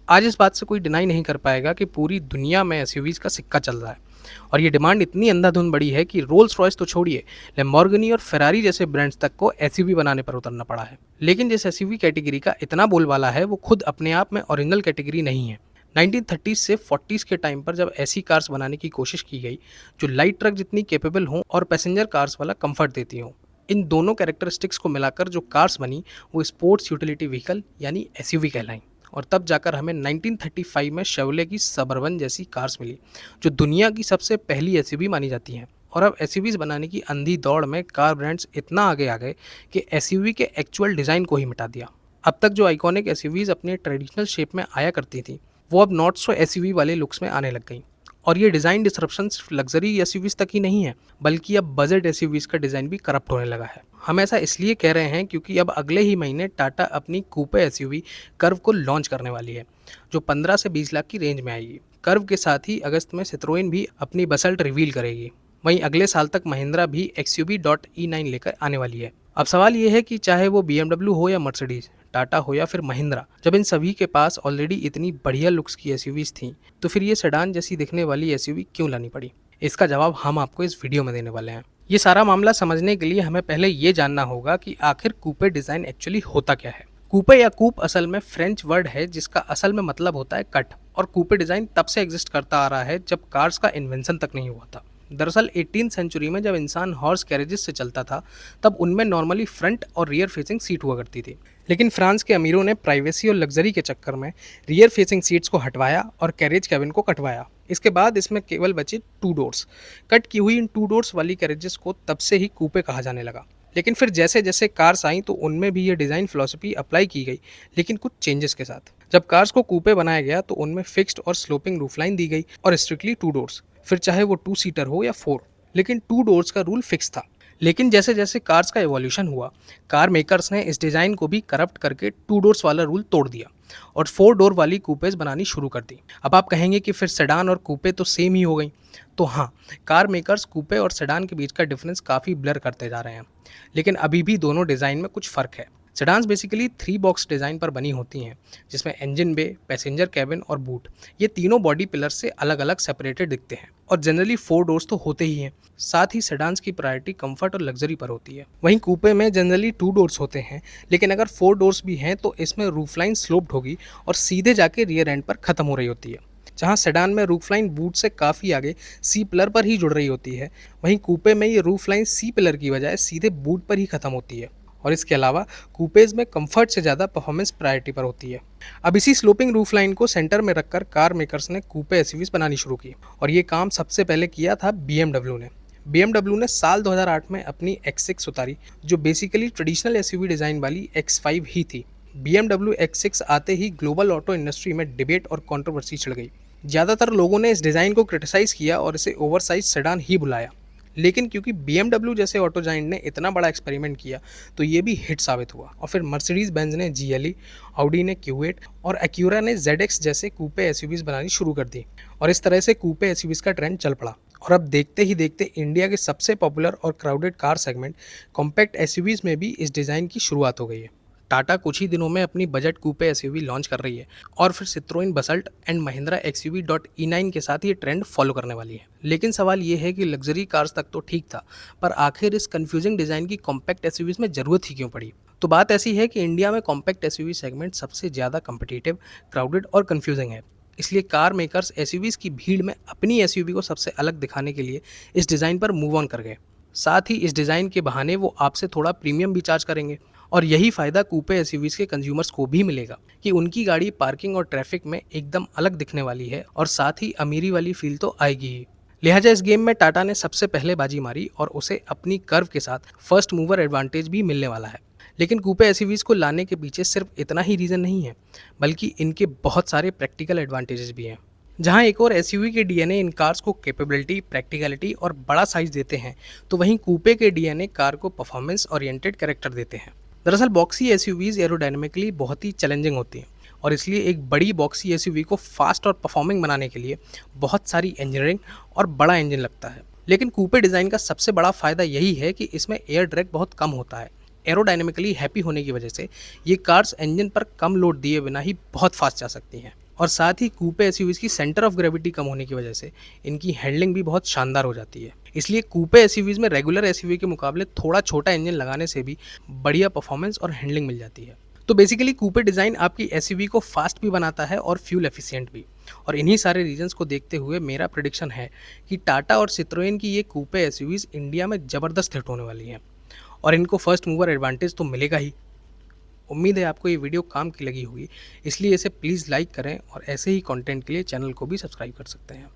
आज इस बात से कोई डिनाई नहीं कर पाएगा कि पूरी दुनिया में एसयूवीज़ का सिक्का चल रहा है और ये डिमांड इतनी अंधाधुंध बढ़ी है कि रोल्स रॉयस तो छोड़िए, लैम्बोर्गिनी और फेरारी जैसे ब्रांड्स तक को एसयूवी बनाने पर उतरना पड़ा है। लेकिन जिस एसयूवी कैटेगरी का इतना बोलबाला है वो खुद अपने आप में ओरिजिनल कैटेगरी नहीं है। 1930s से 40s के टाइम पर जब ऐसी कार्स बनाने की कोशिश की गई जो लाइट ट्रक जितनी कैपेबल हों और पैसेंजर कार्स वाला कंफर्ट देती हों, इन दोनों कैरेक्टरिस्टिक्स को मिलाकर जो कार्स बनी वो स्पोर्ट्स यूटिलिटी व्हीकल यानी एसयूवी कहलाई। और तब जाकर हमें 1935 में शेवले की सबरवन जैसी कार्स मिली जो दुनिया की सबसे पहली एसयूवी मानी जाती हैं। और अब एसयूवीज बनाने की अंधी दौड़ में कार ब्रांड्स इतना आगे आ गए कि एसयूवी के एक्चुअल डिज़ाइन को ही मिटा दिया। अब तक जो आइकॉनिक एसयूवीज अपने ट्रेडिशनल शेप में आया करती थी वो अब नॉट सो एसयूवी वाले लुक्स में आने लग गई। और ये डिज़ाइन डिसरप्शन सिर्फ लग्जरी एसयूवीज तक ही नहीं है, बल्कि अब बजट एसयूवीज का डिज़ाइन भी करप्ट होने लगा है। हम ऐसा इसलिए कह रहे हैं क्योंकि अब अगले ही महीने टाटा अपनी कूपे एसयूवी कर्व को लॉन्च करने वाली है जो 15 से 20 लाख की रेंज में आएगी। कर्व के साथ ही अगस्त में सिट्रोइन भी अपनी बसल्ट रिवील करेगी। वहीं अगले साल तक महिंद्रा भी XUV.E9 लेकर आने वाली है। अब सवाल ये है कि चाहे वो BMW हो या मर्सिडीज, टाटा हो या फिर महिंद्रा, जब इन सभी के पास ऑलरेडी इतनी बढ़िया लुक्स की एसयूवीज थी तो फिर ये सेडान जैसी दिखने वाली एसयूवी क्यों लानी पड़ी? इसका जवाब हम आपको इस वीडियो में देने वाले हैं। ये सारा मामला समझने के लिए हमें पहले ये जानना होगा कि आखिर कूपे डिज़ाइन एक्चुअली होता क्या है। कूपे या कूप असल में फ्रेंच वर्ड है जिसका असल में मतलब होता है कट। और कूपे डिज़ाइन तब से एग्जिस्ट करता आ रहा है जब कार्स का इन्वेंशन तक नहीं हुआ था। दरअसल 18th सेंचुरी में जब इंसान हॉर्स कैरेजेस से चलता था तब उनमें नॉर्मली फ्रंट और रियर फेसिंग सीट हुआ करती थी। लेकिन फ्रांस के अमीरों ने प्राइवेसी और लग्जरी के चक्कर में रियर फेसिंग सीट्स को हटवाया और कैरेज कैबिन को कटवाया। इसके बाद इसमें केवल बचे टू डोर्स। कट की हुई इन टू डोर्स वाली कैरेजेस को तब से ही कूपे कहा जाने लगा। लेकिन फिर जैसे जैसे कार्स आई तो उनमें भी ये डिज़ाइन फिलॉसफी अप्लाई की गई, लेकिन कुछ चेंजेस के साथ। जब कार्स को कूपे बनाया गया तो उनमें फिक्स्ड और स्लोपिंग रूफलाइन दी गई और स्ट्रिक्टली टू डोर्स, फिर चाहे वो टू सीटर हो या फोर, लेकिन टू डोर्स का रूल फिक्स था। लेकिन जैसे जैसे कार्स का एवोल्यूशन हुआ, कार मेकर्स ने इस डिज़ाइन को भी करप्ट करके टू डोर्स वाला रूल तोड़ दिया और फोर डोर वाली कूपेज बनानी शुरू कर दी। अब आप कहेंगे कि फिर सेडान और कूपे तो सेम ही हो गई। तो हाँ, कार मेकर्स कूपे और सेडान के बीच का डिफरेंस काफ़ी ब्लर करते जा रहे हैं, लेकिन अभी भी दोनों डिज़ाइन में कुछ फ़र्क है। सेडान्स बेसिकली 3 बॉक्स डिज़ाइन पर बनी होती हैं जिसमें इंजन बे, पैसेंजर कैबिन और बूट, ये तीनों बॉडी पिलर्स से अलग अलग सेपरेटेड दिखते हैं। और जनरली 4 डोर्स तो होते ही हैं। साथ ही सेडान्स की प्रायोरिटी कंफर्ट और लग्जरी पर होती है। वहीं कूपे में जनरली 2 डोर्स होते हैं, लेकिन अगर 4 डोर्स भी हैं तो इसमें रूफलाइन स्लोप्ड होगी और सीधे जाके रियर एंड पर ख़त्म हो रही होती है। जहाँ सेडान में रूफलाइन बूट से काफ़ी आगे सी पिलर पर ही जुड़ रही होती है, वहीं कूपे में ये रूफलाइन सी पिलर की बजाय सीधे बूट पर ही ख़त्म होती है। और इसके अलावा कूपेज में कंफर्ट से ज़्यादा परफॉर्मेंस प्रायोरिटी पर होती है। अब इसी स्लोपिंग रूफ लाइन को सेंटर में रखकर कार मेकर्स ने कूपे एसयूवीज बनानी शुरू की और ये काम सबसे पहले किया था BMW ने। BMW ने साल 2008 में अपनी X6 उतारी जो बेसिकली ट्रेडिशनल एसयूवी डिज़ाइन वाली X5 ही थी। BMW X6 आते ही ग्लोबल ऑटो इंडस्ट्री में डिबेट और कंट्रोवर्सी छिड़ गई। ज़्यादातर लोगों ने इस डिज़ाइन को क्रिटिसाइज़ किया और इसे ओवरसाइज सेडान ही बुलाया। लेकिन क्योंकि BMW जैसे ऑटो जाइंट ने इतना बड़ा एक्सपेरिमेंट किया तो ये भी हिट साबित हुआ। और फिर मर्सिडीज बेंज ने GLE, ऑडी ने Q8 और एक्यूरा ने ZX जैसे कूपे एसयूवीज बनानी शुरू कर दी। और इस तरह से कूपे एसयूवीज का ट्रेंड चल पड़ा। और अब देखते ही देखते इंडिया के सबसे पॉपुलर और crowded car segment compact SUVs में भी इस डिज़ाइन की शुरुआत हो गई है। टाटा कुछ ही दिनों में अपनी बजट कूपे एसयूवी लॉन्च कर रही है और फिर सिट्रोइन बसल्ट एंड महिंद्रा XUV.E9 के साथ ये ट्रेंड फॉलो करने वाली है। लेकिन सवाल ये है कि लग्जरी कार्स तक तो ठीक था, पर आखिर इस कंफ्यूजिंग डिज़ाइन की कॉम्पैक्ट एसयूवीज में ज़रूरत ही क्यों पड़ी? तो बात ऐसी है कि इंडिया में कॉम्पैक्ट एसयूवी सेगमेंट सबसे ज़्यादा कम्पिटिटिव, क्राउडेड और कन्फ्यूजिंग है। इसलिए कार मेकर्स एसयूवीज की भीड़ में अपनी एसयूवी को सबसे अलग दिखाने के लिए इस डिज़ाइन पर मूव ऑन कर गए। साथ ही इस डिज़ाइन के बहाने वो आपसे थोड़ा प्रीमियम भी चार्ज करेंगे। और यही फ़ायदा कूपे एसयूवीज़ के कंज्यूमर्स को भी मिलेगा कि उनकी गाड़ी पार्किंग और ट्रैफिक में एकदम अलग दिखने वाली है और साथ ही अमीरी वाली फील तो आएगी ही। लिहाजा इस गेम में टाटा ने सबसे पहले बाजी मारी और उसे अपनी कर्व के साथ फर्स्ट मूवर एडवांटेज भी मिलने वाला है। लेकिन कूपे एसयूवीज़ को लाने के पीछे सिर्फ इतना ही रीज़न नहीं है, बल्कि इनके बहुत सारे प्रैक्टिकल एडवांटेजेस भी हैं। जहां एक और एसयूवी के डीएनए इन कार्स को कैपेबिलिटी, प्रैक्टिकलिटी और बड़ा साइज देते हैं, तो वहीं कूपे के डीएनए कार को परफॉर्मेंस ओरिएंटेड कैरेक्टर देते हैं। दरअसल बॉक्सी एसयूवीज एरोडायनेमिकली बहुत ही चैलेंजिंग होती हैं और इसलिए एक बड़ी बॉक्सी एसयूवी को फास्ट और परफॉर्मिंग बनाने के लिए बहुत सारी इंजीनियरिंग और बड़ा इंजन लगता है। लेकिन कूपे डिज़ाइन का सबसे बड़ा फ़ायदा यही है कि इसमें एयर ड्रैग बहुत कम होता है। एरोडायनेमिकली हैप्पी होने की वजह से ये कार्स इंजन पर कम लोड दिए बिना ही बहुत फास्ट जा सकती हैं। और साथ ही कूपे एसयूवीज़ की सेंटर ऑफ ग्रेविटी कम होने की वजह से इनकी हैंडलिंग भी बहुत शानदार हो जाती है। इसलिए कूपे एसयूवीज़ में रेगुलर एसयूवी के मुकाबले थोड़ा छोटा इंजन लगाने से भी बढ़िया परफॉर्मेंस और हैंडलिंग मिल जाती है। तो बेसिकली कूपे डिज़ाइन आपकी एसयूवी को फास्ट भी बनाता है और फ्यूल एफिशिएंट भी। और इन्हीं सारे रीजंस को देखते हुए मेरा प्रेडिक्शन है कि टाटा और सिट्रोएन की ये कूपे एसयूवीज़ इंडिया में ज़बरदस्त हिट होने वाली हैं और इनको फर्स्ट मूवर एडवांटेज तो मिलेगा ही। उम्मीद है आपको ये वीडियो काम की लगी होगी, इसलिए इसे प्लीज़ लाइक करें और ऐसे ही कंटेंट के लिए चैनल को भी सब्सक्राइब कर सकते हैं।